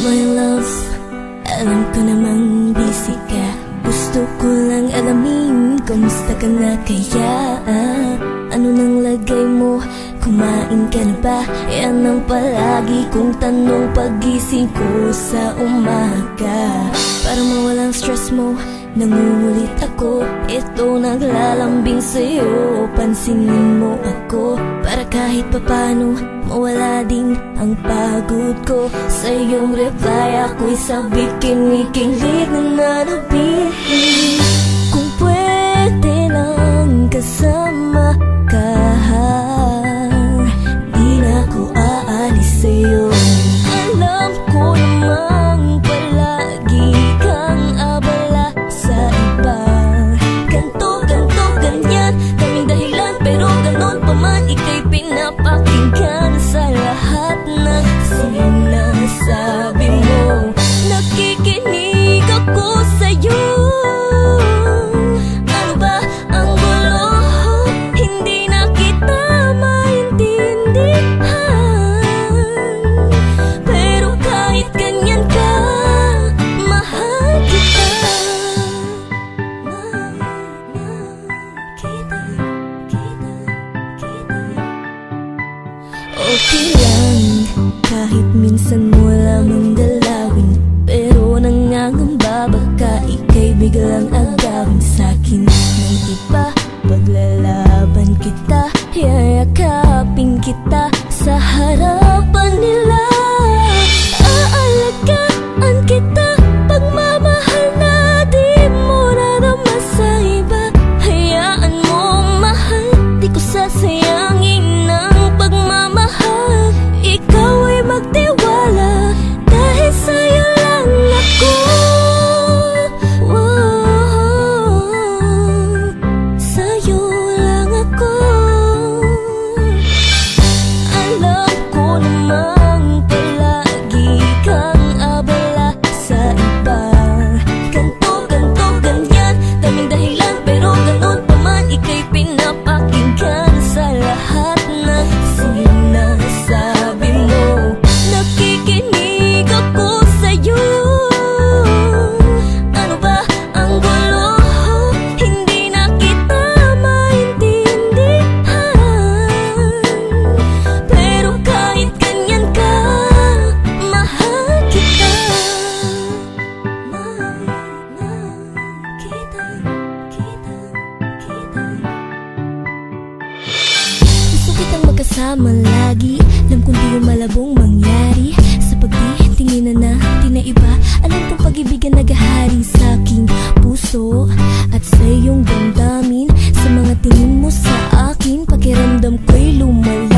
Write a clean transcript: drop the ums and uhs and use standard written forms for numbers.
My love, alam ko namang busy ka. Gusto ko lang alamin, kamusta ka na kaya? Ano nang lagay mo? Kumain ka na ba? Yan ang palagi kong tanong pagising ko sa umaga. Para mawalang stress mo, nangungulit ako. Ito naglalambing sa'yo, pansinin mo ako. Para kahit papano, mawala din ang pagod ko. Sa iyong reply ako'y sabik, kinikilig na nanabili. Kung pwede lang kasama ka, di na ako aalis sa'yo. Alam ko namang palagi kang abala sa iba. Ganto, ganyan, kaming dahilan, pero ganon pa man, ika'y pinapakinggan sa lahat ng sinasabi mo. Nakikinig ako sa'yo. Ano ba ang gulo? Hindi na kita maintindihan. Pero kahit ganyan ka, mahal kita. Okay lang, kahit minsan mo lamang dalawin. Pero nangangamba baka ika'y biglang agawin sa'kin ng iba. Paglalaban kita, yayakapin kita sa harapan nila. Aalagaan kita, pagmamahal na di mo narama sa iba. Hayaan mo mahal, di ko sasayangin ang pagmamahal. Ikaw ay magtiwala, dahil sa'yo lang ako. Sa'yo lang ako. Alam ko namang palagi kang abala sa iba. Ganto, ganyan, kaming dahilan, pero ganon pa man, ika'y pinapakinggan sa lahat ng sinasabi mo. Nakikinig ako sa'yo. Ano ba ang gulo? Hindi na kita maintindihan. Pero kahit ganyan ka, mahal kita. Gusto kitang magkasama lagi. Alam kong di malabong mangyari. Sa pagtitingin na di na iba. Alam kong pag-ibig ang naghahari sa aking puso at sa iyong damdamin. Sa mga tingin mo sa akin, pakiramdam ko'y lumala.